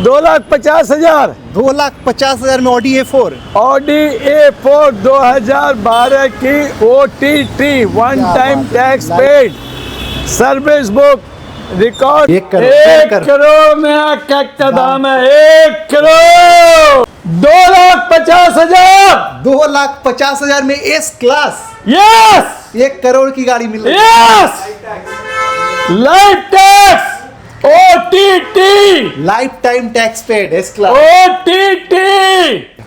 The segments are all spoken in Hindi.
2,50,000। 2,50,000 में ऑडी A4। ऑडी A4 2012 की OTT, one time tax paid, service book, record. 1 crore, 1 crore में क्या दाम है? 1 करोड़ 2,50,000। 2,50,000 में एस क्लास यस 1 करोड़ की गाड़ी मिल रही है। Yes, life tax OTT, life time tax paid S class OTT।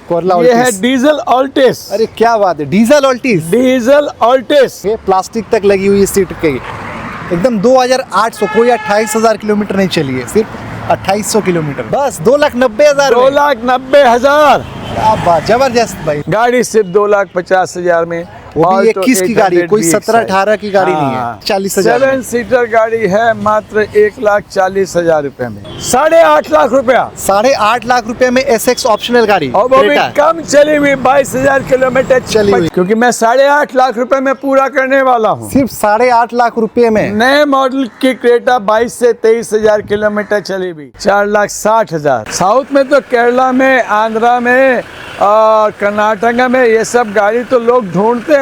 Korla ये है ऑल्टिस। Diesel Altis. अरे क्या बात है, डीजल ऑल्टिस। Diesel Altis. ये प्लास्टिक तक लगी हुई है सीट के, एकदम 2,800, कोई 28,000 किलोमीटर नहीं चली है, सिर्फ 2,800 किलोमीटर, बस 2,90,000 में। 2,90,000। क्या बात, जबरदस्त भाई। गाड़ी सिर्फ 2,50,000 में, वो भी ऑल्टो 21 की गाड़ी है, कोई 800 17-18 की गाड़ी नहीं है। 40,000 7 सीटर गाड़ी है, मात्र 1,40,000 रुपए में, 8.5 लाख रुपया। 8.5 लाख रुपए में SX ऑप्शनल गाड़ी, और वो भी क्रेटा। कम चली हुई, 22,000 किलोमीटर चली हुई। क्योंकि मैं 8.5 लाख रुपए में पूरा करने वाला हूँ। सिर्फ 8.5 लाख रुपए में नए मॉडल की क्रेटा 22 से 23,000 किलोमीटर चली हुई, 4,60,000। साउथ में तो केरला में, आंध्रा में और कर्नाटक में ये सब गाड़ी तो लोग ढूंढते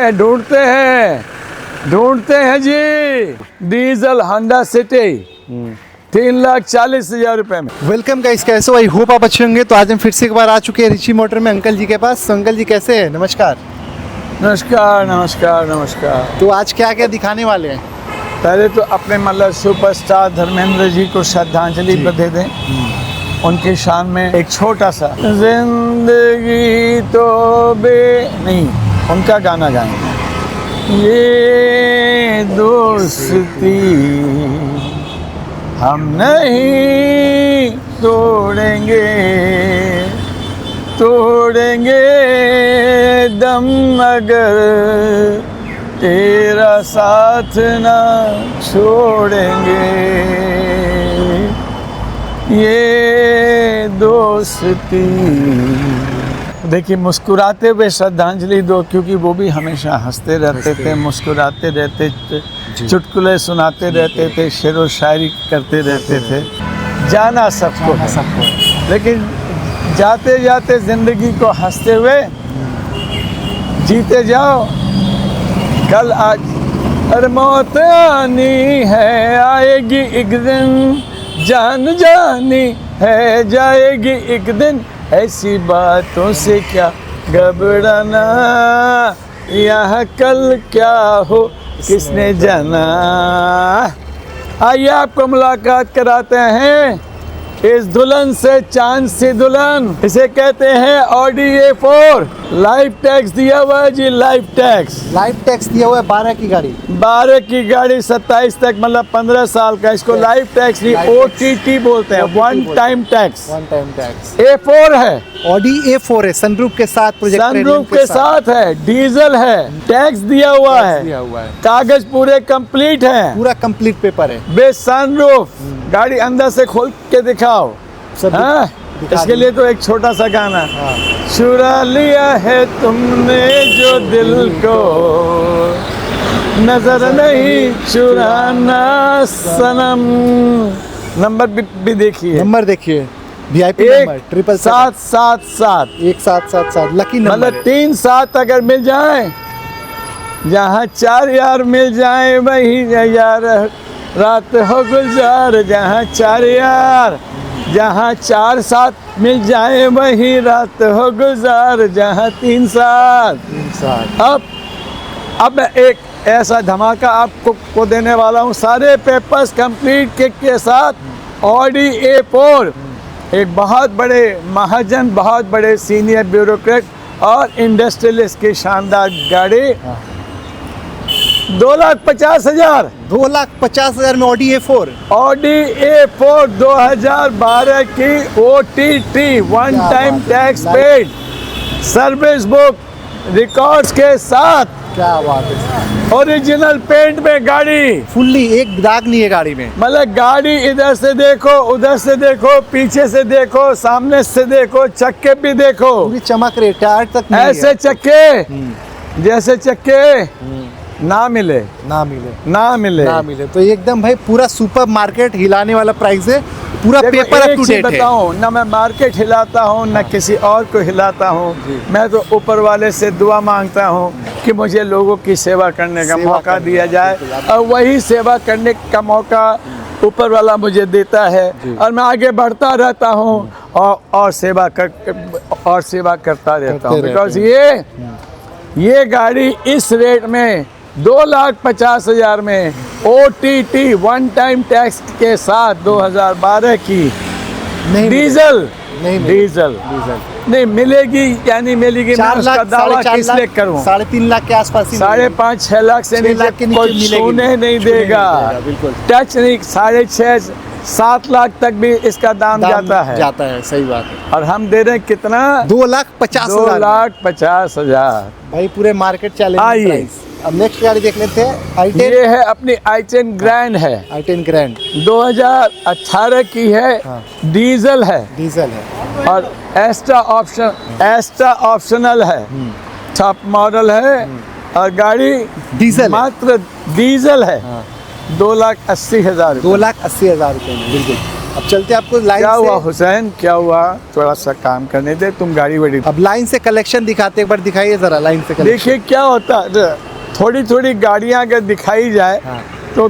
हैं जी। डीजल होंडा सिटी 3,40,000 रुपए में। वेलकम गाइस, कैसे हो? आई होप आप अच्छे होंगे। तो आज हम फिर से एक बार आ चुके हैं रिची मोटर में अंकल जी के पास। तो अंकल जी कैसे हैं? नमस्कार। नमस्कार नमस्कार नमस्कार। तो आज क्या क्या दिखाने वाले हैं? पहले तो अपने मतलब सुपरस्टार धर्मेंद्र जी को श्रद्धांजलि दे दें। उनकी शान में एक छोटा सा जिंदगी तो नहीं, उनका गाना गाएंगे। ये दोस्ती हम नहीं तोड़ेंगे दम अगर तेरा साथ ना छोड़ेंगे, ये दोस्ती। देखिए, मुस्कुराते हुए श्रद्धांजलि दो, क्योंकि वो भी हमेशा हंसते रहते थे, मुस्कुराते रहते थे, चुटकुले सुनाते रहते थे, शेर व शायरी करते रहते थे। जाना सबको है, लेकिन जाते जाते जिंदगी को हंसते हुए जीते जाओ। कल आज और मौत आनी है, आएगी एक दिन, जान जानी है, जाएगी एक दिन, ऐसी बातों से क्या घबराना, यहाँ कल क्या हो किसने जाना। आइए आपको मुलाकात कराते हैं इस दुल्हन से, चांद सी दुल्हन। इसे कहते हैं ऑडी A4। लाइफ टैक्स दिया हुआ है जी, लाइफ टैक्स दिया हुआ है। 12 की गाड़ी, 12 की गाड़ी 27 तक, मतलब 15 साल का। इसको लाइफ टैक्स नहीं, OTT बोलते हैं, वन टाइम टैक्स। A4 है, ऑडी A4 है, सनरूफ के साथ, सनरूफ के साथ है, डीजल है, टैक्स दिया हुआ है, कागज पूरे कंप्लीट हैं, पूरा कंप्लीट पेपर है। बे सनरूफ। गाड़ी अंदर से खोल के दिखाओ। हाँ? इसके लिए तो एक छोटा सा गाना। चुरा लिया है तुमने जो दिल को, नजर नहीं चुराना सनम। नंबर भी देखिए, नंबर देखिए, VIP नंबर 777 1777 लकी नंबर। मतलब 3 7 अगर मिल जाए, जहाँ 4 यार मिल जाए वही यार रात हो गुलजार। जहाँ 4 यार, जहाँ 4 7 मिल जाए वही रात हो गुजार। जहाँ 3 7। अब मैं एक ऐसा धमाका आपको देने वाला हूँ, सारे पेपर्स कंप्लीट के साथ। ऑडी A4 एक बहुत बड़े महाजन, बहुत बड़े सीनियर ब्यूरोक्रेट और इंडस्ट्रियलिस्ट की शानदार गाड़ी। 2,50,000। 2,50,000 में ऑडी A4। ऑडी A4 2012 की OTT, one time tax paid, service book, records के साथ। क्या बात है, ओरिजिनल पेंट में गाड़ी, फुल्ली, एक दाग नहीं है गाड़ी में। मतलब गाड़ी इधर से देखो, उधर से देखो, पीछे से देखो, सामने से देखो, चक्के भी देखो, पूरी चमक रही, टायर तक नहीं ऐसे है। चक्के, जैसे चक्के ना मिले, ना मिले, ना मिले। ना मिले। तो ये एकदम भाई पूरा सुपर मार्केट हिलाने वाला प्राइस है, पूरा देखो, पेपर अप एक टू चीज डेट है। बताऊं ना, मैं मार्केट हिलाता हूँ ना किसी और को हिलाता हूँ। मैं तो ऊपर वाले से दुआ मांगता हूँ कि मुझे लोगों की सेवा करने का सेवा मौका करने दिया का, जाए, बिल्कुल। और वही सेवा करने का मौका ऊपर वाला मुझे देता है, और मैं आगे बढ़ता रहता हूँ और सेवा करता रहता हूँ। करते बिकॉज रहते ये गाड़ी इस रेट में 2,50,000 में OTT वन टाइम टैक्स के साथ 2012 की नहीं डीजल नहीं डीजल डीजल नहीं मिलेगी, यानी मिलेगी। मैं 4 उसका लाख, दावा 4.5 किस लिए करूं? 3.5 लाख के आसपास ही 5.5-6 लाख से 6 लाख के नीचे नीचे कोई मिलेगी छूने नहीं छूने देगा, बिल्कुल। टच नहीं। 6.5-7 लाख तक भी इसका दाम जाता है, जाता है, सही बात है। और हम दे रहे हैं कितना? 2,50,000 2,50,000। भाई पूरे मार्केट चैलेंज आइए। प्राइस। अब नेक्स्ट गाड़ी देख लेते हैं, i10। ये है अपनी i10 ग्रैंड है, i10 ग्रैंड 2018 की है, हाँ। डीजल है, डीजल है। और एक्स्ट्रा ऑप्शनल है, टॉप मॉडल है, और गाड़ी डीजल है। मात्र डीजल है। हाँ। 2,80,000। 2,80,000 रुपए में, बिल्कुल। अब चलते हैं आपको लाइन क्या हुआ से। हुसैन, क्या हुआ? थोड़ा सा काम करने दे, तुम गाड़ी बड़ी। अब लाइन से कलेक्शन दिखाते, एक बार दिखाइए जरा लाइन से कलेक्शन। देखिए क्या होता है, थोड़ी थोड़ी गाड़ियां अगर दिखाई जाए हाँ। तो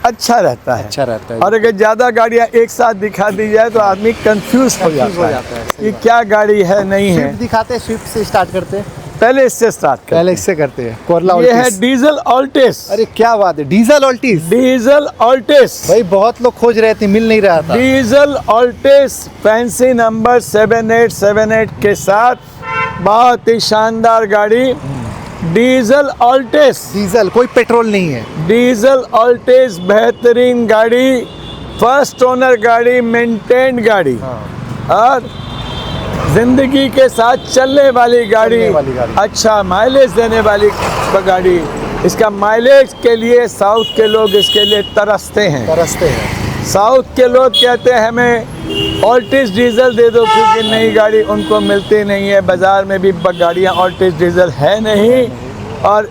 अच्छा रहता है। अच्छा रहता है। और अगर ज्यादा गाड़ियां एक साथ दिखा दी जाए तो आदमी कंफ्यूज हो जाता है कि क्या गाड़ी है नहीं है। स्विफ्ट दिखाते हैं, स्विफ्ट से स्टार्ट करते हैं। पहले इससे स्टार्ट करते पहले इससे करते हैं, कोरला हैं। ये है ऑल्टिस। Diesel Altis. अरे क्या बात है, डीजल ऑल्टिस। डीजल ऑल्टिस भाई बहुत लोग खोज रहे थे, मिल नहीं रहा था। डीजल ऑल्टिस फैंसी नंबर 7878 के साथ, बहुत ही शानदार गाड़ी। डीजल ऑल्टिस, डीजल, कोई पेट्रोल नहीं है। डीजल ऑल्टिस बेहतरीन गाड़ी, फर्स्ट ओनर गाड़ी, मेंटेन्ड गाड़ी, और जिंदगी के साथ चलने वाली गाड़ी, चलने वाली गाड़ी। अच्छा माइलेज देने वाली गाड़ी। इसका माइलेज के लिए साउथ के लोग इसके लिए तरसते हैं। तरसते हैं। साउथ के लोग कहते हैं हमें ऑल्टिस डीजल दे दो, क्योंकि नई गाड़ी उनको मिलती नहीं है। बाजार में भी गाड़ियाँ ऑल्टिस डीजल है नहीं, और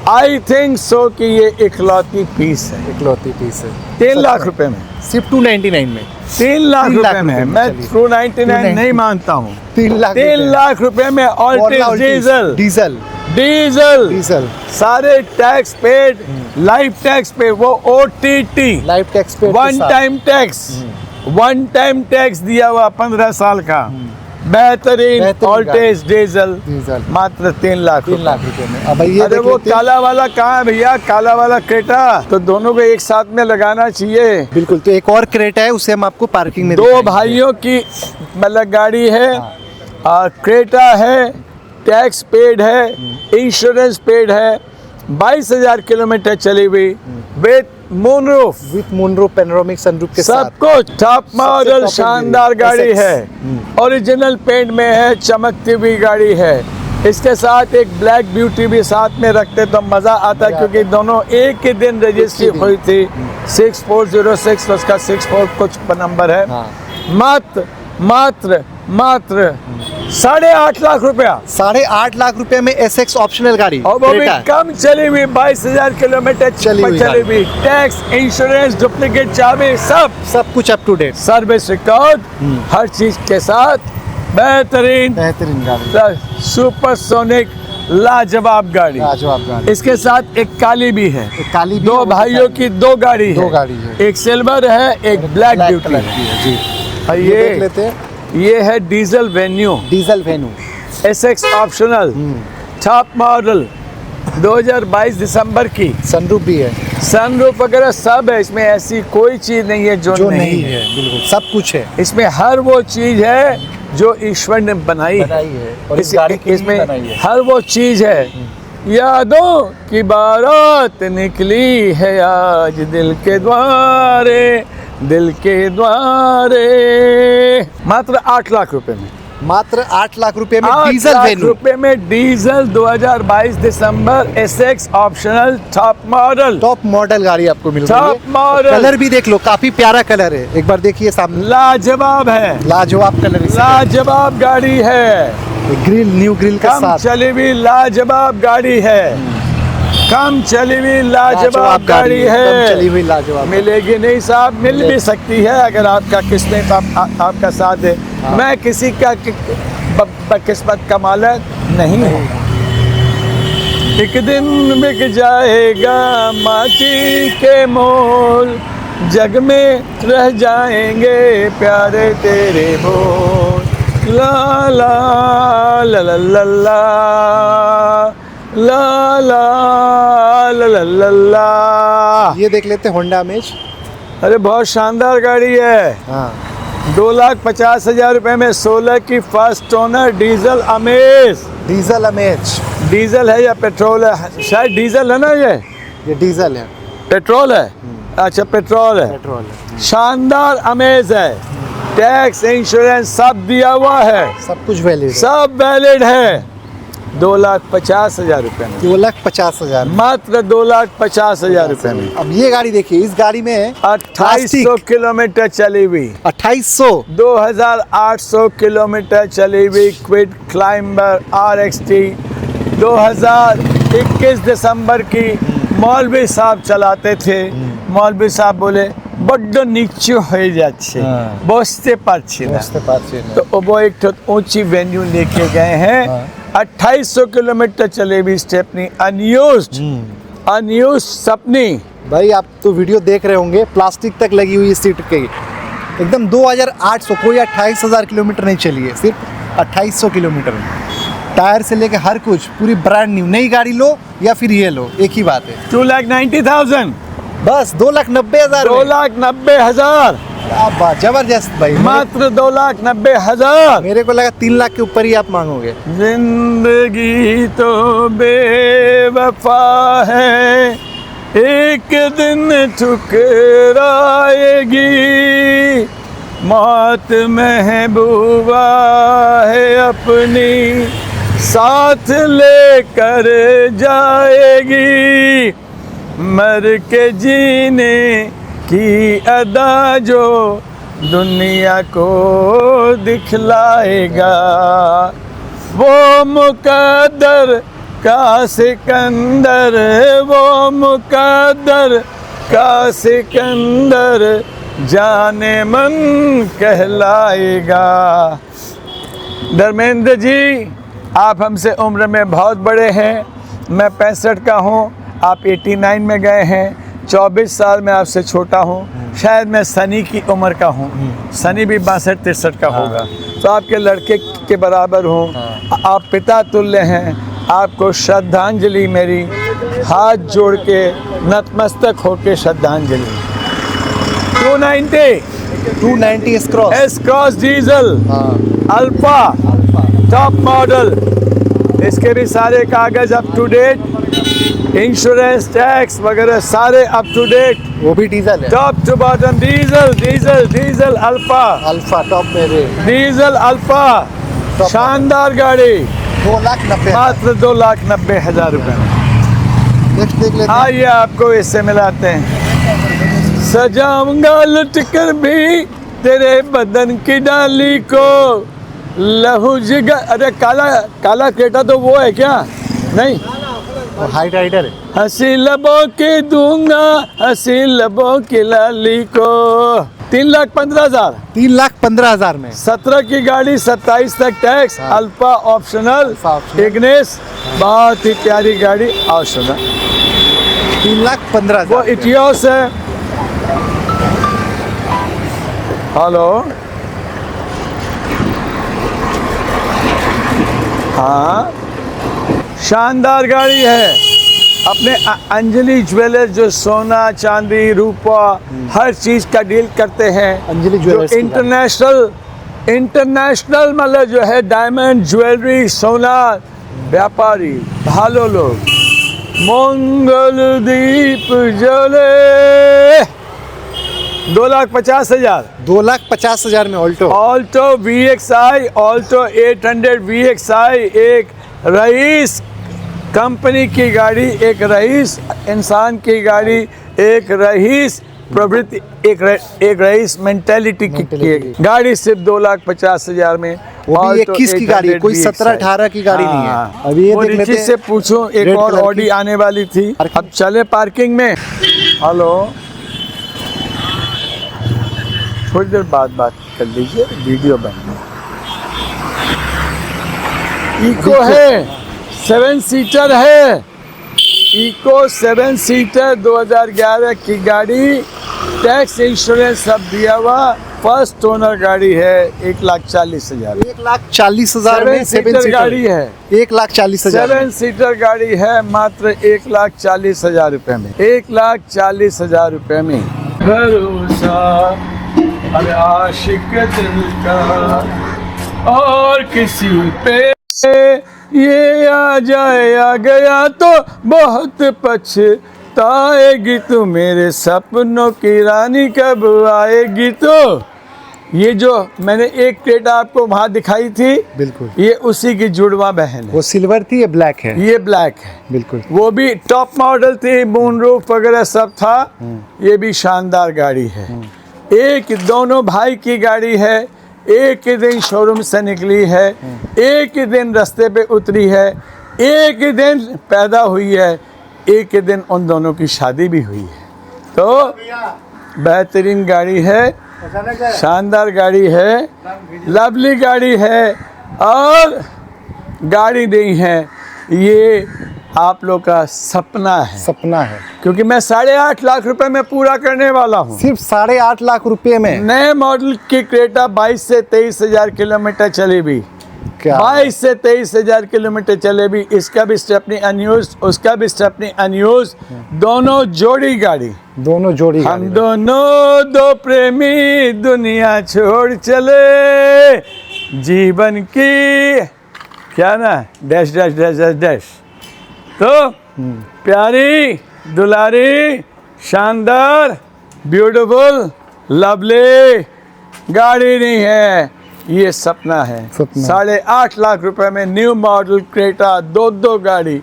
आई थिंक सो कि ये इकलौती पीस है। इकलौती पीस है। 3 लाख रुपए में, सिर्फ 299 में। 3 लाख 3 लाख रुपए में। रुपए में, मैं चलिए। 299 नहीं मानता हूँ। 3 लाख 3 लाख रुपए में Altis Altis diesel, diesel diesel, diesel सारे टैक्स पेड, लाइफ टैक्स पे, वो OTT लाइफ टैक्स पे वन टाइम टैक्स दिया हुआ 15 साल का, बेहतरीन ऑल्टिस डीजल, डीजल मात्र 3 लाख 3 लाख रुपए में। अब ये अरे देख वो लेते हैं। काला वाला कहाँ है भैया? काला वाला क्रेटा तो दोनों को एक साथ में लगाना चाहिए। बिल्कुल, तो एक और क्रेटा है, उसे हम आपको पार्किंग में दो दिखाएंगे। भाइयों की मतलब गाड़ी है, और क्रेटा है, टैक्स पेड है, इंश्योरेंस पेड है, 22,000 किलोमीटर चली हुई, with moonroof, with moonroof, panoramic sunroof के साथ। सब कुछ टॉप मॉडल, top शानदार end गाड़ी SX। है, ओरिजिनल पेंट में है, चमकती हुई गाड़ी है। इसके साथ एक ब्लैक ब्यूटी भी साथ में रखते तो मजा आता, क्योंकि दोनों एक ही दिन रजिस्ट्री हुई थी। 6406 उसका 64 कुछ नंबर है। हाँ। मात्र मात्र मात्र 8.5 लाख रुपया, 8.5 लाख रुपए में SX ऑप्शनल गाड़ी, और वो भी क्रेटा। कम चली हुई, 22,000 किलोमीटर चली हुई चली हुई, टैक्स, इंश्योरेंस, डुप्लीकेट चाबी, सब कुछ up to date, service record, हर चीज के साथ बेहतरीन बेहतरीन गाड़ी, सुपरसोनिक लाजवाब गाड़ी। लाजवाब गाड़ी। इसके साथ एक काली भी है। एक काली भी दो है, वो भाइयों की दो गाड़ी है। दो गाड़ी है। एक सिल्वर है, एक ब्लैक ब्यूटी कलर है। की है जी। और ये देख लेते हैं, ये है diesel venue, diesel venue, SX optional, top model, 2022 दिसंबर की, सनरूफ भी है, सनरूफ वगैरह सब है। इसमें ऐसी कोई चीज नहीं है जो नहीं है। बिल्कुल सब कुछ है, इसमें हर वो चीज है जो ईश्वर ने बनाई है। है और इस गाड़ी के लिए इसमें बनाई है। हर वो चीज है। यादों की बारात निकली है आज दिल के द्वारे, दिल के द्वारे। मात्र 8 लाख रुपए में, मात्र 8 लाख रुपए में 8 डीजल लाख वेन्यू, रुपए में डीजल 2022 दिसंबर SX optional top model, top model गाड़ी आपको मिल रही टॉप है। मॉडल, कलर भी देख लो, काफी प्यारा कलर है, एक बार देखिए सामने, लाजवाब है, लाजवाब कलर, लाजवाब गाड़ी है, ग्रिल, न्यू ग्रिल के कम साथ। चली हुई लाजवाब गाड़ी है। कम चली हुई लाजवाब गाड़ी एकदम चली है, हुई लाजवाब। मिलेगी नहीं साहब, मिल भी सकती है अगर आपका किस्मत आपका साथ है। हाँ। मैं किसी का किस्मत का मालिक नहीं हूँ। एक दिन बिक जाएगा माटी के मोल, जग में रह जाएंगे प्यारे तेरे बोल। ला ला ला ला ला ला ला ला ला ला ला ला। ये देख लेते हैं होंडा अमेज। अरे बहुत शानदार गाड़ी है। हाँ 2,50,000 रुपए में 16 की first owner diesel amaze. Diesel amaze. Diesel है या पेट्रोल है? शायद डीजल है ना, ये डीजल है। पेट्रोल है। अच्छा पेट्रोल है। पेट्रोल है। शानदार अमेज है, टैक्स इंश्योरेंस सब दिया हुआ है, सब कुछ वैलिड है। सब वैलिड है। 2,50,000 रुपए में, 2,50,000। मात्र 2,50,000 रुपए में। अब ये गाड़ी देखिए, इस गाड़ी में 2800 किलोमीटर चली हुई, 2800। 2,800 किलोमीटर चली हुई क्विड क्लाइंबर RXT 2021 दिसंबर की। मौलवी साहब चलाते थे। मौलवी साहब बोले बड्ड नीचे हो जाच्छे, हाँ। बसते पारछी ना, तो वो एक तो ऊंची वेन्यू लेके गए हैं। हाँ। 2800 किलोमीटर चले हुई स्टेपनी, अनयूज्ड सपनी। भाई आप तो वीडियो देख रहे होंगे, प्लास्टिक तक लगी हुई सीट के, एकदम 2,800, कोई 28,000 किलोमीटर नहीं चली है, सिर्फ 2800 किलोमीटर। टायर से लेके हर कुछ पूरी ब्रांड न्यू। नई गाड़ी लो या फिर ये लो, एक ही बात है। 2,90,000, बस 2,90,000। 2,90,000, क्या बात, जबरदस्त भाई। मात्र 2,90,000। मेरे को लगा 3 लाख के ऊपर ही आप मांगोगे। जिंदगी तो बेवफा है, एक दिन ठुकराएगी, मौत महबूबा है अपनी, साथ लेकर जाएगी, मर के जीने की अदा जो दुनिया को दिखलाएगा, वो मुकद्दर का सिकंदर, वो मुकद्दर का सिकंदर जाने मन कहलाएगा। धर्मेंद्र जी, आप हमसे उम्र में बहुत बड़े हैं। मैं 65 का हूँ, आप 89 में गए हैं। 24 साल में आपसे छोटा हूँ। शायद मैं सनी की उम्र का हूँ। सनी भी 62-63 का होगा। तो आपके लड़के के बराबर हूँ। आप पिता तुल्य हैं। आपको श्रद्धांजलि मेरी, हाथ जोड़ के नतमस्तक होके श्रद्धांजलि। 290 S cross diesel alpha top model. इसके भी सारे कागज up to date, insurance tax वगैरह सारे अप टू डेट। वो भी डीजल है, top to bottom diesel, diesel diesel alpha, alpha top में भी। डीजल अल्फा, शानदार गाड़ी, 2,90,000। मात्र 2,90,000 रुपए में। नेक्स्ट देख लेते हैं। आइए आपको इससे मिलाते हैं। सजाऊंगा लुटकर भी तेरे बदन की डाली को, लहू जिगर। अरे काला काला क्रेटा तो वो है क्या? नहीं, वो हाई राइडर है। हंसी लबों के दूंगा, हंसी लबों की लाली को। 3,15,000। 3,15,000 में 17 की गाड़ी, 27 तक tax, alpha optional, alpha optional. Ignis, बहुत ही प्यारी गाड़ी ऑप्शनल। 3,15,000। वो इटियोस है। हेलो, हाँ, शानदार गाड़ी है। अपने अंजलि ज्वेलर्स जो सोना चांदी रूपा हर चीज का डील करते हैं। अंजलि जो ज्वेलर्स की इंटरनेशनल मतलब जो है डायमंड ज्वेलरी सोना व्यापारी भालो लोग। मंगल दीप जले। 2,50,000। 2,50,000 में Alto. Alto VXI, Alto 800 VXI, एक रईस कंपनी की गाड़ी, एक रईस इंसान की गाड़ी, एक रईस प्रवृत्ति, एक रईस मेंटेलिटी की Mentality। गाड़ी सिर्फ 2,50,000 में, वो भी Alto 21 की गाड़ी है, कोई 800 17-18 की गाड़ी नहीं है। हाँ। अभी ये वो देख लेते ऋषि हैं। से पूछो, एक रेड और कलर ऑडी की। आने वाली थी। अब चले पार्किंग में। हेलो, थोड़ी देर बाद बात कर लीजिए, वीडियो बन रही है। इको है, 7 सीटर है, इको 7 सीटर 2011 की गाड़ी, टैक्स इंश्योरेंस सब दिया हुआ, फर्स्ट ओनर गाड़ी है, 1,40,000। 1,40,000 में 7 सीटर गाड़ी है, 1,40,000 7 सीटर गाड़ी है, मात्र 1,40,000 रुपए में, 1,40,000 रुपए में। भरोसा अरे आशिक दिल का और किसी पे ये आ जाए, आ गया तो बहुत पछताएगी तू, मेरे सपनों की रानी कब आएगी। तो ये जो मैंने एक क्रेटा आपको वहां दिखाई थी, बिल्कुल, ये उसी की जुड़वा बहन है। वो सिल्वर थी, ये ब्लैक है। ये ब्लैक है, बिल्कुल, वो भी टॉप मॉडल थी, मून रूफ वगैरह सब था। ये भी शानदार गाड़ी है। एक दोनों भाई की गाड़ी है, एक ही दिन शोरूम से निकली है, एक ही दिन रास्ते पे उतरी है, एक ही दिन पैदा हुई है, एक ही दिन उन दोनों की शादी भी हुई है। तो बेहतरीन गाड़ी है, शानदार गाड़ी है, लवली गाड़ी है, और गाड़ी नहीं है, ये आप लोग का सपना है। सपना है, क्योंकि मैं 8.5 लाख रुपए में पूरा करने वाला हूँ। सिर्फ 8.5 लाख रुपए में। नए मॉडल की क्रेटा 22 से 23,000 किलोमीटर चली भी, क्या 22 से 23,000 किलोमीटर चले भी। इसका भी स्टेपनी अनयूज, उसका भी स्टेपनी अनयूज, दोनों जोड़ी गाड़ी, दोनों जोड़ी हम गाड़ी। दोनों दो प्रेमी दुनिया छोड़ चले, जीवन की क्या ना dash dash dash dash dash. तो प्यारी, दुलारी, शानदार, ब्यूटीफुल, लवली गाड़ी नहीं है, ये सपना है। सपना। 8.5 लाख रुपए में न्यू मॉडल क्रेटा, दो गाड़ी,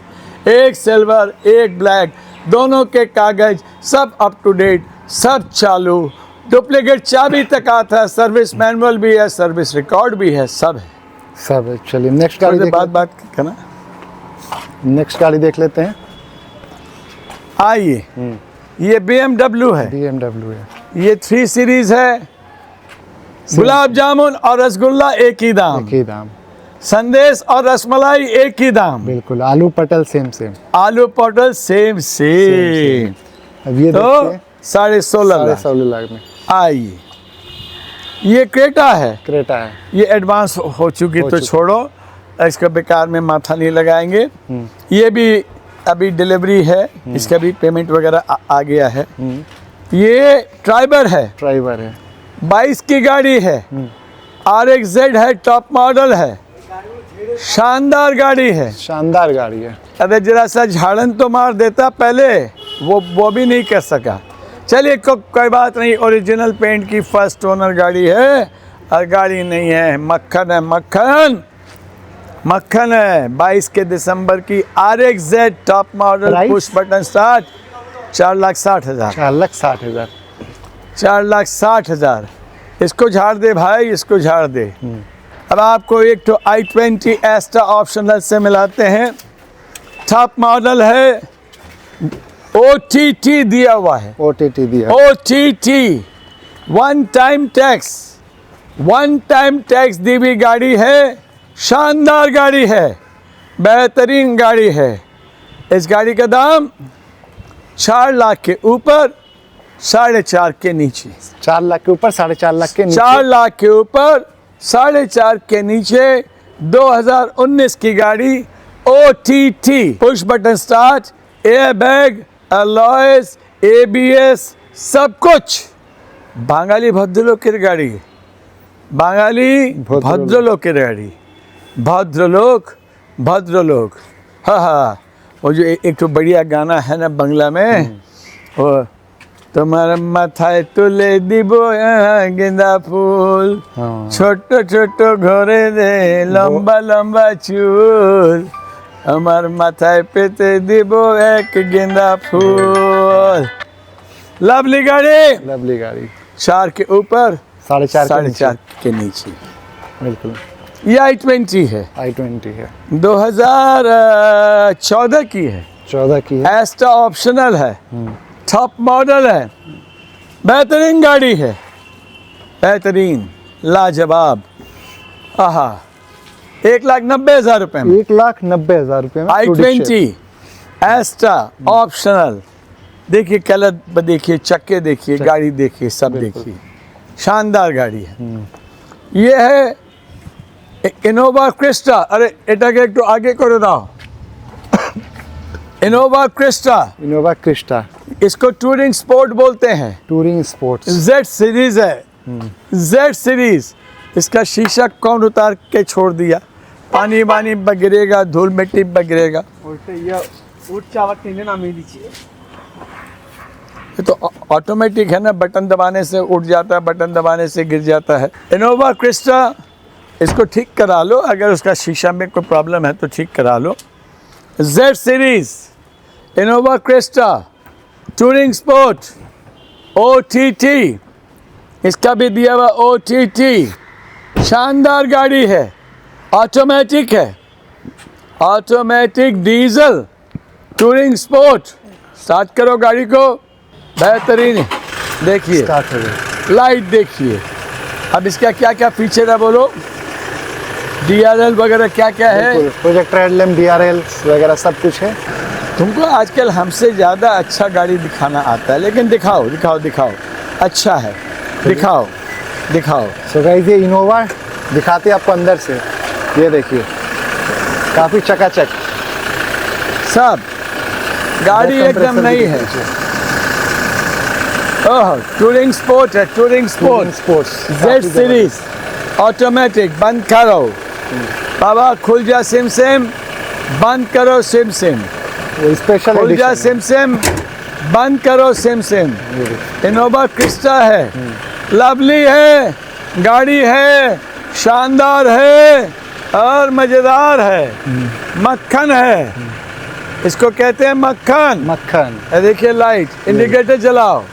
एक सिल्वर एक ब्लैक, दोनों के कागज सब अप टू डेट, सब चालू, डुप्लीकेट चाबी तक आता है, सर्विस मैनुअल भी है, सर्विस रिकॉर्ड भी है, सब है। सब है। चलिए नेक्स्ट गाड़ी थोड़ी देर देख बात करना। नेक्स्ट गाड़ी देख लेते हैं। आइए, ये BMW है, BMW है। ये 3 सीरीज है। गुलाब जामुन और रसगुल्ला एक ही दाम, एक ही दाम, संदेश और रसमलाई एक ही दाम, बिल्कुल, आलू पटल सेम सेम। आलू पटल सेम सेम। अब ये तो देखिए 16.5 लाख। 16.5 लाख में आइए, ये क्रेटा है, क्रेटा है। ये एडवांस हो चुकी, हो तो चुकी। छोड़ो, इसका बेकार में माथा नहीं लगाएंगे। ये भी अभी डिलीवरी है, इसका भी पेमेंट वगैरह आ गया है। ये ट्राइबर है, ड्राइवर है। 22 की गाड़ी है, RXZ है, टॉप मॉडल है, शानदार गाड़ी है। शानदार गाड़ी है। अरे जरा सा झाड़न तो मार देता पहले, वो भी नहीं कर सका। चलिए कोई बात नहीं, ओरिजिनल पेंट की फर्स्ट ओनर गाड़ी है, और गाड़ी नहीं है, मक्खन है, मक्खन मक्खन है। 22 के दिसंबर की RXZ top model, price? Push button start, 4,60,000। 4,60,000। 4,60,000। इसको झाड़ दे भाई, इसको झाड़ दे। अब आपको एक तो i20 एस्ट्रा ऑप्शनल से मिलाते हैं, टॉप मॉडल है, OTT दिया हुआ है, OTT दिया। OTT, वन टाइम टैक्स दी हुई गाड़ी है, शानदार गाड़ी है, बेहतरीन गाड़ी है। इस गाड़ी का दाम 4 लाख के ऊपर, 4.5 के नीचे। 4 लाख के ऊपर, 4.5 लाख के नीचे। 4 लाख के ऊपर, 4.5 के नीचे, 2019 की गाड़ी, OTT, push button start, air bag, alloys, ABS, सब कुछ। बांगाली भद्रलोकेर गाड़ी, बांगाली भद्रलोकेर गाड़ी, भद्रलोक। हाँ, वो जो एक तो बढ़िया गाना है ना बंगला में, वो तुम्हारा माथाয় তুলে দিব गेंदा फूल, ছোট ছোট ঘরে দে লম্বা লম্বা চুল, আমার মাথায় পেতে দিব এক गेंदा फूल। लवली गाड़ी, लवली गाड़ी, 4 के ऊपर 4.5 के नीचे। बिल्कुल। ये i20 है, i20 है, 2014 की है, 14 की है। एस्टा ऑप्शनल है, टॉप मॉडल है, बेहतरीन गाड़ी है, बेहतरीन, लाजवाब। आहा, 1,90,000 रुपए में 1,90,000 रुपए में i20 एस्टा ऑप्शनल। देखिए कलर देखिए, चक्के देखिए, गाड़ी देखिए, सब देखिए, शानदार गाड़ी है। ये है इनोवा क्रिस्टा। अरे এটাকে একটু आगे করে দাও। इनोवा क्रिस्टा, इनोवा क्रिस्टा, इसको टूरिंग स्पोर्ट बोलते हैं। टूरिंग स्पोर्ट्स, जेड सीरीज है, जेड सीरीज। इसका शीशा कौन उतार के छोड़ दिया? पानी वानी गिरेगा, धूल मिट्टी गिरेगा। ये तो ऑटोमेटिक है ना, बटन दबाने से उठ जाता है, बटन दबाने से गिर जाता है। इनोवा क्रिस्टा, इसको ठीक करा लो, अगर उसका शीशा में कोई प्रॉब्लम है तो ठीक करा लो। Z series Innova Crysta touring sport OTT, इसका भी दिया हुआ OTT। शानदार गाड़ी है, ऑटोमेटिक है, automatic diesel touring sport. Start करो गाड़ी को, बेहतरीन है। देखिए स्टार्ट हो गया। लाइट देखिए। अब इसका क्या क्या फीचर है बोलो? DRL वगैरह क्या क्या है? प्रोजेक्टर हेडलैम्प, DRL वगैरह सब कुछ है। तुमको आजकल हमसे ज़्यादा अच्छा गाड़ी दिखाना आता है, लेकिन दिखाओ दिखाओ दिखाओ, अच्छा है, दिखाओ दिखाओ। सो गाइस, ये इनोवा दिखाते हैं आपको अंदर से। ये देखिए, काफ़ी चकाचक सब गाड़ी एकदम नई है। ओह, टूरिंग स्पोर्ट है, touring sport sports, Z series automatic. बंद करो बाबा, खुल जा सिम सिम, बंद करो सिम सिम, स्पेशल खुल जा सिम सिम, बंद करो सिम सिम। इनोवा क्रिस्टा है, लवली है, गाड़ी है, शानदार है और मज़ेदार है, मक्खन है, इसको कहते हैं मक्खन। मक्खन। ये देखिए लाइट, इंडिकेटर जलाओ,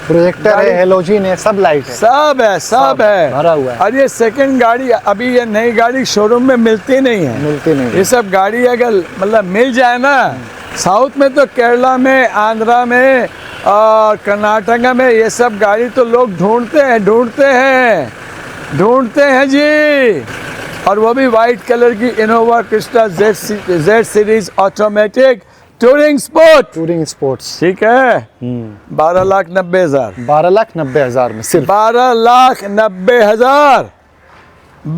प्रोजेक्टर है, हेलोजन है, सब लाइट है, सब है, सब है भरा हुआ है। और ये सेकंड गाड़ी, अभी ये नई गाड़ी शोरूम में मिलती नहीं है, मिलती नहीं। ये सब गाड़ी अगर मतलब मिल जाए ना, साउथ में तो केरला में, आंध्रा में और कर्नाटका में ये सब गाड़ी तो लोग ढूंढते हैं, ढूंढते हैं, ढूंढते हैं जी। और वो भी वाइट कलर की Innova Crysta Z series automatic touring sport. Touring sports, ठीक है। 12,90,000, 12,90,000 में सिर्फ। 12,90,000,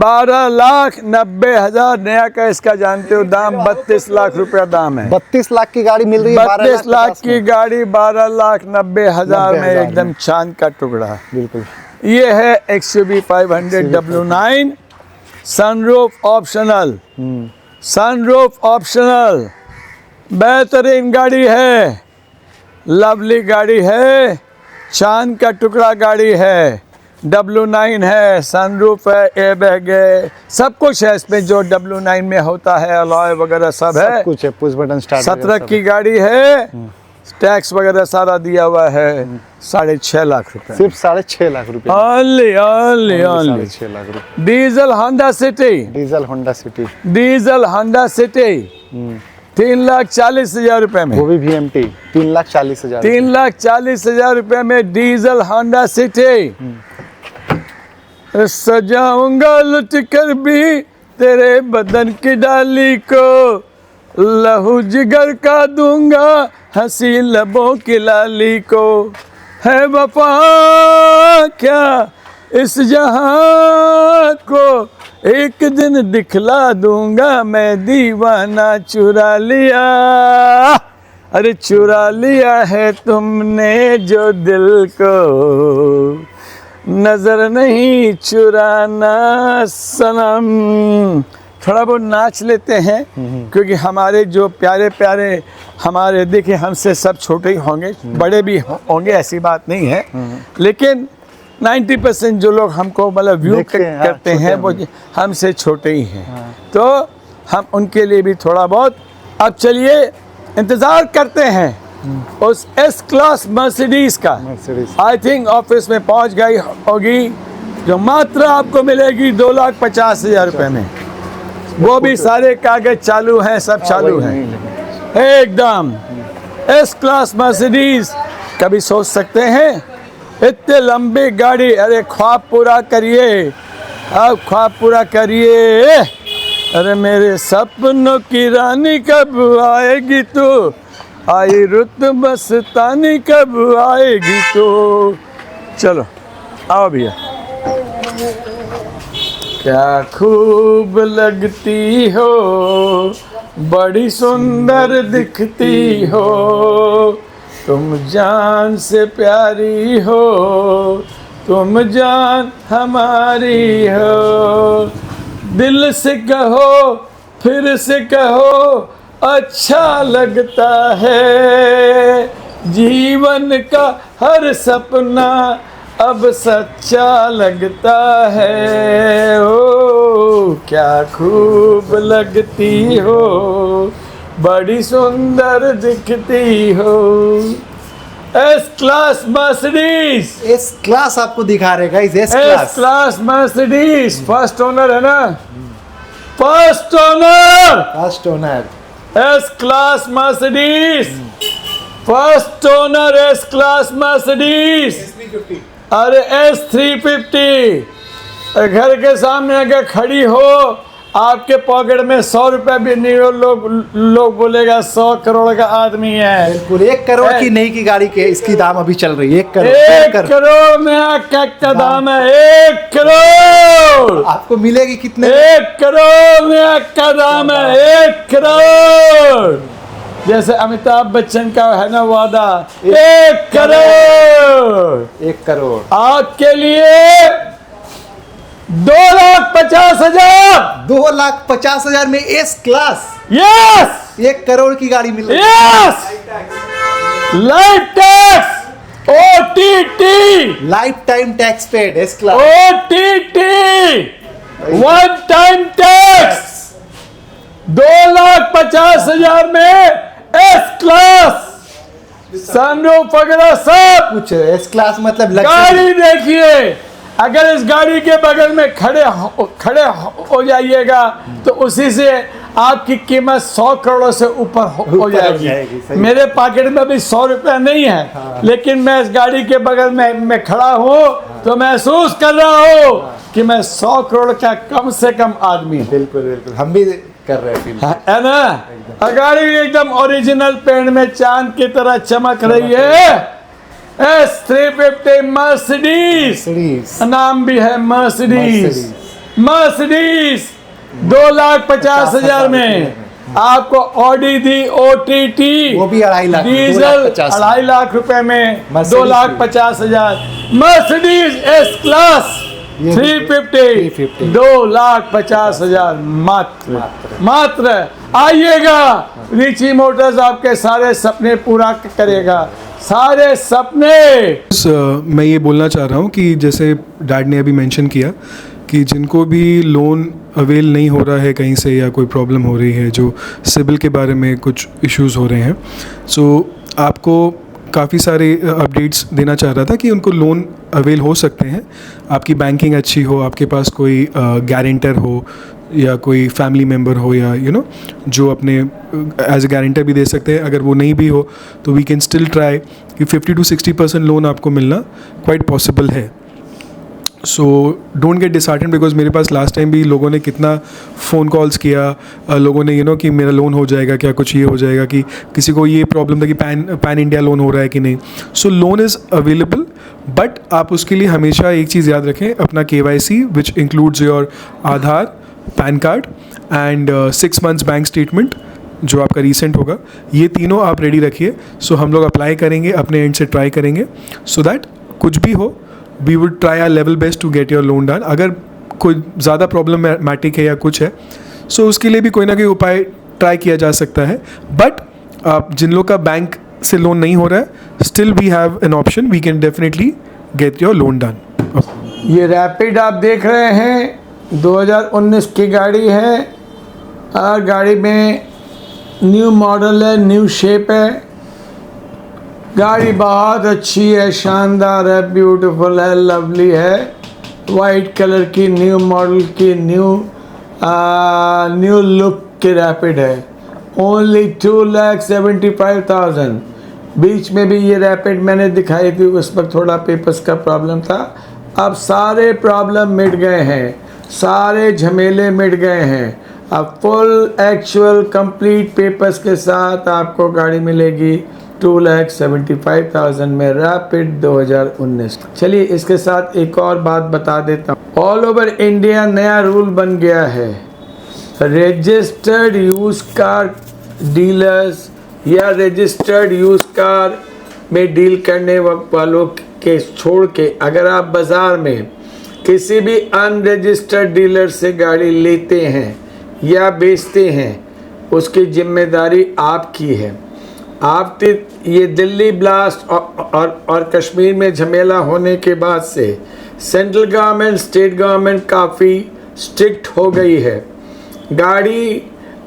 12,90,000 नया का इसका जानते हो दाम 32 लाख रुपया दाम है। 32 लाख की गाड़ी मिल रही है, 32 लाख की में। गाड़ी 12,90,000 में, एकदम चांद का टुकड़ा। बिल्कुल। ये है XUV 500 W9, sunroof optional, sunroof optional, बेहतरीन गाड़ी है, लवली गाड़ी है, चांद का टुकड़ा गाड़ी है, W9 है, सनरूफ है, एयरबैग है, सब कुछ है इसमें जो W9 में होता है, अलॉय वगैरह सब है, सब कुछ है, पुश बटन स्टार्ट। 17 की गाड़ी है, टैक्स वगैरह सारा दिया हुआ है। 6.5 लाख रुपए, सिर्फ 6.5 लाख रुपए। Only only only. 6.5 लाख रुपए। Diesel Honda city, diesel Honda city, diesel Honda city 3,40,000 रुपए में, वो भी VMT 3,40,000। 3,40,000 रुपए में डीजल होंडा सिटी। सजाऊंगा लुट कर भी तेरे बदन की डाली को, लहू जिगर का दूंगा हंसी लबों की लाली को, है वफा क्या इस जहां को, एक दिन दिखला दूंगा मैं दीवाना चुरा लिया। अरे चुरा लिया है तुमने जो दिल को, नजर नहीं चुराना सनम। थोड़ा बहुत नाच लेते हैं क्योंकि हमारे जो प्यारे प्यारे हमारे, देखिए हमसे सब छोटे ही होंगे, बड़े भी होंगे, ऐसी बात नहीं है, लेकिन 90% जो लोग हमको मतलब व्यू करते हैं वो हमसे छोटे ही हैं। तो हम उनके लिए भी थोड़ा बहुत, अब चलिए इंतज़ार करते हैं उस एस क्लास मर्सिडीज का मर्सिडीज आई थिंक ऑफिस में पहुंच गई होगी, जो मात्र आपको मिलेगी 2,50,000 रुपए में। वो भी सारे कागज चालू हैं, सब चालू हैं एकदम। एस क्लास मर्सिडीज कभी सोच सकते हैं इतने लंबी गाड़ी? अरे ख्वाब पूरा करिए, अब ख्वाब पूरा करिए। अरे मेरे सपनों की रानी कब आएगी तू, आई रुत मस्तानी कब आएगी तू। चलो आओ भैया। क्या खूब लगती हो, बड़ी सुंदर दिखती हो, तुम जान से प्यारी हो, तुम जान हमारी हो। दिल से कहो फिर से कहो, अच्छा लगता है, जीवन का हर सपना अब सच्चा लगता है। ओ क्या खूब लगती हो, बड़ी सुंदर दिखती हो। S class Mercedes, S class आपको दिखा रहे guys, S S class Mercedes first owner है ना, first owner first owner S class Mercedes, first owner S class Mercedes. अरे S350 घर के सामने अगर खड़ी हो, आपके पॉकेट में 100 रुपया भी नहीं हो, लोग बोलेगा 100 करोड़ का आदमी है। बिल्कुल 1 करोड़ की नहीं की गाड़ी के इसकी दाम अभी चल रही है 1 करोड़। 1 करोड़ में का दाम है 1 करोड़। आपको मिलेगी कितने? 1 करोड़ में का दाम है 1 करोड़। जैसे अमिताभ बच्चन का है ना वादा, 1 करोड़। 1 करोड़ आपके लिए 2,50,000। 2,50,000 में एस क्लास, यस 1 करोड़ की गाड़ी मिल रही है। Yes, life tax, OTT, life time tax paid S class, OTT, one time tax. 2,50,000 में एस क्लास, सनरूफ वगैरह सब कुछ एस क्लास मतलब गाड़ी देखिए। अगर इस गाड़ी के बगल में खड़े हो जाइएगा तो उसी से आपकी कीमत 100 करोड़ से ऊपर हो जाएगी। सही। मेरे पॉकेट में भी 100 रुपया नहीं है, लेकिन मैं इस गाड़ी के बगल में खड़ा हूँ तो महसूस कर रहा हूँ कि मैं 100 करोड़ का कम से कम आदमी हूँ। बिल्कुल बिल्कुल हम भी कर रहे हैं है ना। गाड़ी एकदम ओरिजिनल पेंट में चांद की तरह चमक रही है। S350 मर्सिडीज, नाम भी है मर्सिडीज। मर्सिडीज 2,50,000 में आपको ऑडी दी, OTT, वो भी 2.5 लाख, डीजल 2.5 लाख रुपए में 2,50,000। मर्सिडीज एस क्लास 350 2,50,000 मात्र। आइएगा, रिची मोटर्स आपके सारे सपने पूरा करेगा, सारे सपने। मैं ये बोलना चाह रहा हूँ कि जैसे डैड ने अभी मेंशन किया कि जिनको भी लोन अवेल नहीं हो रहा है कहीं से या कोई प्रॉब्लम हो रही है, जो सिबिल के बारे में कुछ इश्यूज़ हो रहे हैं, सो आपको काफ़ी सारे अपडेट्स देना चाह रहा था कि उनको लोन अवेल हो सकते हैं। आपकी बैंकिंग अच्छी हो, आपके पास कोई गारंटर हो या कोई फैमिली मेम्बर हो, या जो अपने एज ए गारंटर भी दे सकते हैं। अगर वो नहीं भी हो तो वी कैन स्टिल ट्राई कि 50 to 60% लोन आपको मिलना क्वाइट पॉसिबल है। So don't get disheartened, because मेरे पास लास्ट टाइम भी लोगों ने कितना फ़ोन कॉल्स किया, लोगों ने कि मेरा लोन हो जाएगा क्या, कुछ ये हो जाएगा, कि किसी को ये प्रॉब्लम था कि पैन इंडिया लोन हो रहा है कि नहीं। सो लोन इज़ अवेलेबल, बट आप उसके लिए हमेशा एक चीज़ याद रखें, अपना KYC which includes your Aadhaar, pan card and 6 months bank statement जो आपका रीसेंट होगा, ये तीनों आप रेडी रखिए। सो हम लोग अप्लाई करेंगे, अपने एंड से ट्राई करेंगे, सो दैट कुछ भी हो we would try our level best to get your loan done. अगर कोई ज़्यादा प्रॉब्लमैटिक है या कुछ है, सो उसके लिए भी कोई ना कोई उपाय ट्राई किया जा सकता है। बट आप जिन लोग का बैंक से लोन नहीं हो रहा है, still we have an option, we can definitely get your loan done. ये रैपिड आप देख रहे हैं, 2019 की गाड़ी है और गाड़ी में न्यू मॉडल है, न्यू शेप है। गाड़ी बहुत अच्छी है, शानदार है, ब्यूटीफुल है, लवली है, वाइट कलर की न्यू मॉडल की न्यू लुक की रैपिड है। ओनली 2,75,000। बीच में भी ये रैपिड मैंने दिखाई थी, उस पर थोड़ा पेपर्स का प्रॉब्लम था। अब सारे प्रॉब्लम मिट गए हैं, सारे झमेले मिट गए हैं। अब फुल एक्चुअल कंप्लीट पेपर्स के साथ आपको गाड़ी मिलेगी 2,75,000 में, रैपिड 2019। चलिए इसके साथ एक और बात बता देता हूँ। ऑल ओवर इंडिया नया रूल बन गया है, रजिस्टर्ड यूज कार डीलर्स या रजिस्टर्ड यूज कार में डील करने वालों के छोड़ के अगर आप बाज़ार में किसी भी अनरजिस्टर्ड डीलर से गाड़ी लेते हैं या बेचते हैं, उसकी जिम्मेदारी आपकी है। आप ये दिल्ली ब्लास्ट और कश्मीर में झमेला होने के बाद से सेंट्रल गवर्नमेंट, स्टेट गवर्नमेंट काफ़ी स्ट्रिक्ट हो गई है। गाड़ी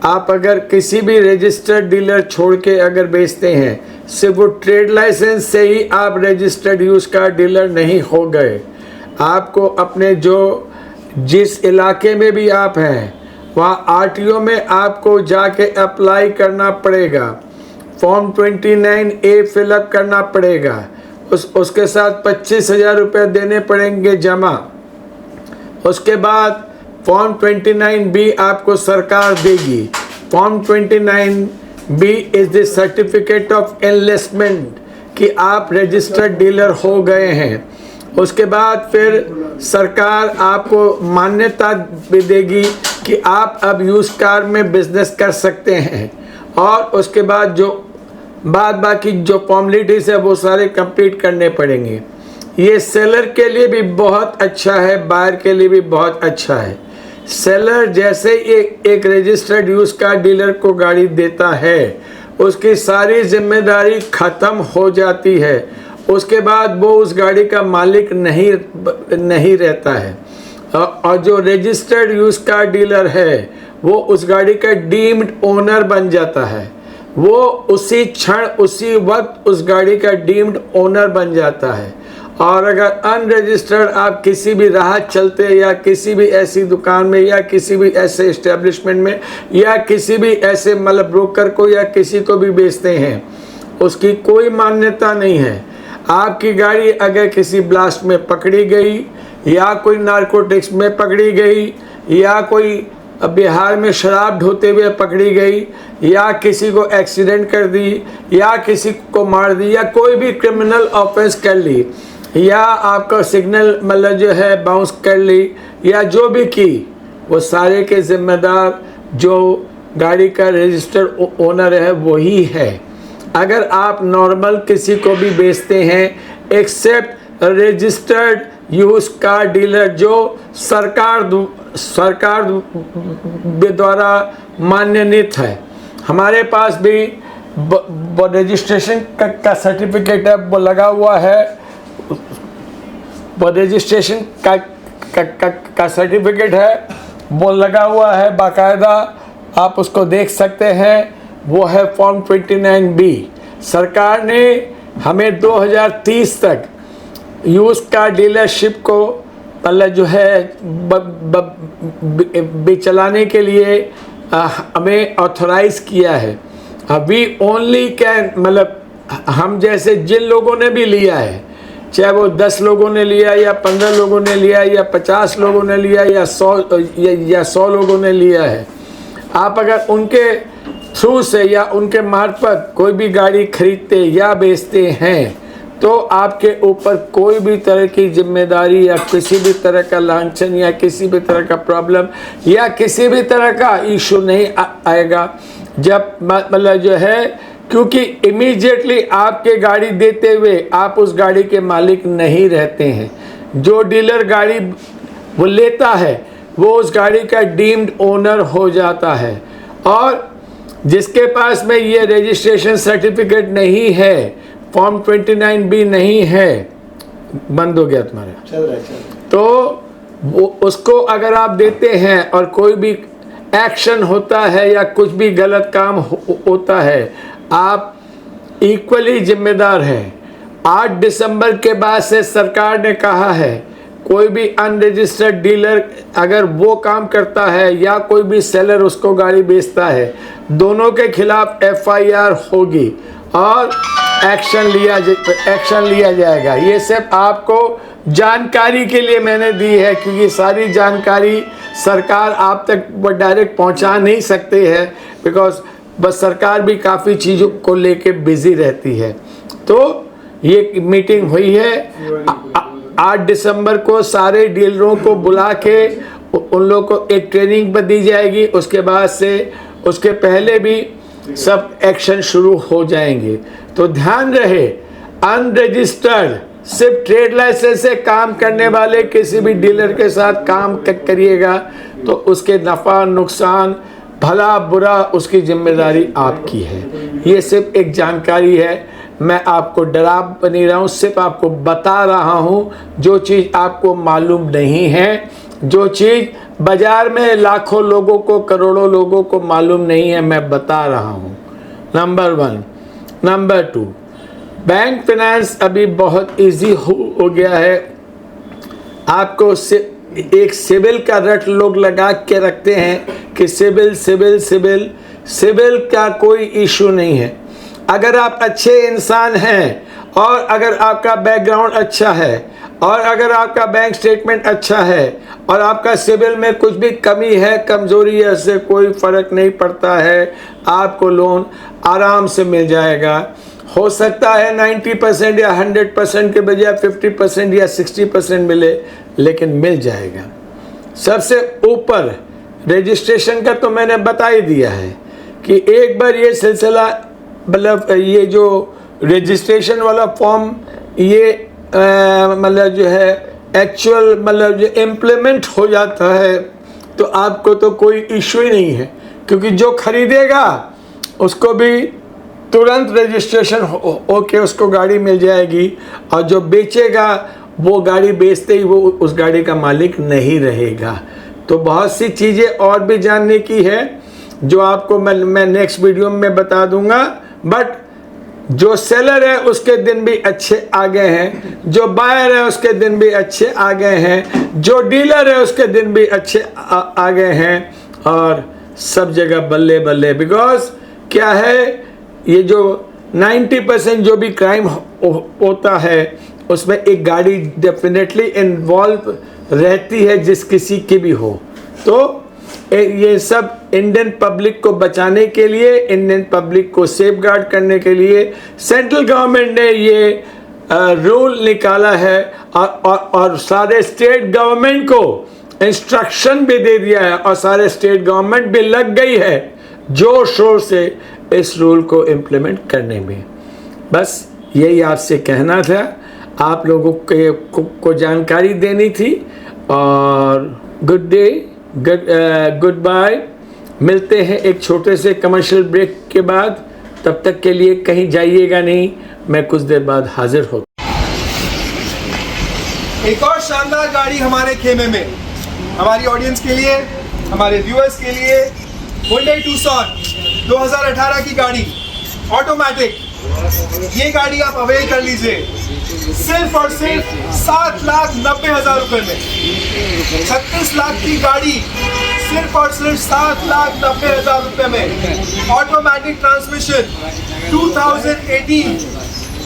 आप अगर किसी भी रजिस्टर्ड डीलर छोड़ के अगर बेचते हैं, सिर्फ वो ट्रेड लाइसेंस से ही आप रजिस्टर्ड यूज कार डीलर नहीं हो गए। आपको अपने जिस इलाके में भी आप हैं वहाँ आरटीओ में आपको जाके अप्लाई करना पड़ेगा, फॉर्म 29A फिलअप करना पड़ेगा, उसके साथ 25,000 रुपये देने पड़ेंगे जमा। उसके बाद फॉर्म 29B आपको सरकार देगी। Form 29B is the certificate of enlistment कि आप रजिस्टर्ड डीलर हो गए हैं। उसके बाद फिर सरकार आपको मान्यता भी देगी कि आप अब यूज़ कार में बिजनेस कर सकते हैं। और उसके बाद बाकी जो फॉर्मेलिटीज़ है वो सारे कंप्लीट करने पड़ेंगे। ये सेलर के लिए भी बहुत अच्छा है, बायर के लिए भी बहुत अच्छा है। सेलर जैसे एक रजिस्टर्ड यूज कार डीलर को गाड़ी देता है, उसकी सारी जिम्मेदारी ख़त्म हो जाती है। उसके बाद वो उस गाड़ी का मालिक नहीं रहता है। और जो रजिस्टर्ड यूज कार डीलर है वो उस गाड़ी का डीम्ड ओनर बन जाता है। वो उसी क्षण उसी वक्त उस गाड़ी का डीम्ड ओनर बन जाता है। और अगर अनरजिस्टर्ड आप किसी भी राह चलते या किसी भी ऐसी दुकान में या किसी भी ऐसे इस्टेब्लिशमेंट में या किसी भी ऐसे मतलब ब्रोकर को या किसी को भी बेचते हैं, उसकी कोई मान्यता नहीं है। आपकी गाड़ी अगर किसी ब्लास्ट में पकड़ी गई या कोई नारकोटिक्स में पकड़ी गई या कोई बिहार में शराब ढोते हुए पकड़ी गई या किसी को एक्सीडेंट कर दी या किसी को मार दी या कोई भी क्रिमिनल ऑफेंस कर ली या आपका सिग्नल मतलब जो है बाउंस कर ली या जो भी की, वो सारे के जिम्मेदार जो गाड़ी का रजिस्टर्ड ओनर है वही है। अगर आप नॉर्मल किसी को भी बेचते हैं except registered use car dealer जो सरकार द्वारा मान्यनित है। हमारे पास भी रजिस्ट्रेशन का सर्टिफिकेट है, वो लगा हुआ है। वो रजिस्ट्रेशन का सर्टिफिकेट है, वो लगा हुआ है बाकायदा, आप उसको देख सकते हैं। वो है फॉर्म 29B। सरकार ने हमें 2030 तक यूज कार डीलरशिप को मतलब जो है चलाने के लिए हमें ऑथराइज किया है। वी ओनली कैन मतलब हम जैसे जिन लोगों ने भी लिया है, चाहे वो 10 लोगों ने लिया या 15 लोगों ने लिया या 50 लोगों ने लिया या 100 लोगों ने लिया है, आप अगर उनके थ्रू से या उनके मार्फत कोई भी गाड़ी खरीदते या बेचते हैं तो आपके ऊपर कोई भी तरह की जिम्मेदारी या किसी भी तरह का लांछन या किसी भी तरह का प्रॉब्लम या किसी भी तरह का इशू नहीं आएगा। जब मतलब जो है, क्योंकि इमीडिएटली आपके गाड़ी देते हुए आप उस गाड़ी के मालिक नहीं रहते हैं। जो डीलर गाड़ी वो लेता है वो उस गाड़ी का डीम्ड ओनर हो जाता है। और जिसके पास में ये रजिस्ट्रेशन सर्टिफिकेट नहीं है, फॉर्म 29B नहीं है, बंद हो गया तुम्हारा, चल रहा है। तो वो उसको अगर आप देते हैं और कोई भी एक्शन होता है या कुछ भी गलत काम होता है, आप इक्वली जिम्मेदार है। 8 दिसंबर के बाद से सरकार ने कहा है कोई भी अनरजिस्टर्ड डीलर अगर वो काम करता है या कोई भी सेलर उसको गाड़ी बेचता है, दोनों के खिलाफ FIR होगी और एक्शन लिया जाएगा। ये सब आपको जानकारी के लिए मैंने दी है, क्योंकि सारी जानकारी सरकार आप तक वो डायरेक्ट पहुंचा नहीं सकते है, बिकॉज बस सरकार भी काफ़ी चीज़ों को लेके बिजी रहती है। तो ये मीटिंग हुई है 8 दिसंबर को, सारे डीलरों को बुला के उन लोगों को एक ट्रेनिंग पर दी जाएगी। उसके बाद से उसके पहले भी सब एक्शन शुरू हो जाएंगे। तो ध्यान रहे, अनरजिस्टर्ड सिर्फ ट्रेड लाइसेंस से काम करने वाले किसी भी डीलर के साथ काम करिएगा तो उसके नफ़ा नुकसान भला बुरा उसकी जिम्मेदारी आपकी है। ये सिर्फ एक जानकारी है, मैं आपको डरा नहीं रहा हूँ, सिर्फ आपको बता रहा हूँ जो चीज़ आपको मालूम नहीं है, जो चीज़ बाज़ार में लाखों लोगों को करोड़ों लोगों को मालूम नहीं है, मैं बता रहा हूँ। नंबर 1। नंबर 2, बैंक फाइनेंस अभी बहुत इजी हो गया है। आपको एक सिविल का रट लोग लगा के रखते हैं कि सिविल सिविल सिविल सिविल का कोई इशू नहीं है। अगर आप अच्छे इंसान हैं और अगर आपका बैकग्राउंड अच्छा है और अगर आपका बैंक स्टेटमेंट अच्छा है और आपका सिविल में कुछ भी कमी है कमज़ोरी है, उससे कोई फ़र्क नहीं पड़ता है, आपको लोन आराम से मिल जाएगा। हो सकता है 90% या 100% के बजाय 50% या 60% मिले, लेकिन मिल जाएगा। सबसे ऊपर रजिस्ट्रेशन का तो मैंने बता ही दिया है कि एक बार ये सिलसिला मतलब ये जो रजिस्ट्रेशन वाला फॉर्म ये मतलब जो है एक्चुअल मतलब जो इम्प्लीमेंट हो जाता है तो आपको तो कोई इशू ही नहीं है, क्योंकि जो खरीदेगा उसको भी तुरंत रजिस्ट्रेशन होके उसको गाड़ी मिल जाएगी और जो बेचेगा वो गाड़ी बेचते ही वो उस गाड़ी का मालिक नहीं रहेगा। तो बहुत सी चीज़ें और भी जानने की है जो आपको मैं नेक्स्ट वीडियो में बता दूंगा। बट जो सेलर है उसके दिन भी अच्छे आ गए हैं, जो बायर है उसके दिन भी अच्छे आ गए हैं, जो डीलर है उसके दिन भी अच्छे आ गए हैं, और सब जगह बल्ले बल्ले। बिकॉज क्या है, ये जो 90% जो भी क्राइम होता है उसमें एक गाड़ी डेफिनेटली इन्वॉल्व रहती है, जिस किसी की भी हो। तो ये सब इंडियन पब्लिक को बचाने के लिए, इंडियन पब्लिक को सेफगार्ड करने के लिए सेंट्रल गवर्नमेंट ने ये रूल निकाला है और सारे स्टेट गवर्नमेंट को इंस्ट्रक्शन भी दे दिया है और सारे स्टेट गवर्नमेंट भी लग गई है जोर शोर से इस रूल को इम्प्लीमेंट करने में। बस यही आपसे कहना था, आप लोगों को जानकारी देनी थी। और गुड डे, गुड बाय। मिलते हैं एक छोटे से कमर्शियल ब्रेक के बाद, तब तक के लिए कहीं जाइएगा नहीं, मैं कुछ देर बाद हाजिर हो। एक और शानदार गाड़ी हमारे खेमे में, हमारी ऑडियंस के लिए, हमारे व्यूअर्स के लिए, Hyundai Tucson 2018 की गाड़ी ऑटोमेटिक। ये गाड़ी आप अवेल कर लीजिए सिर्फ और सिर्फ 7,90,000 रुपए में। 36 लाख की गाड़ी सिर्फ और सिर्फ 7,90,000 रुपए में। Automatic transmission 2018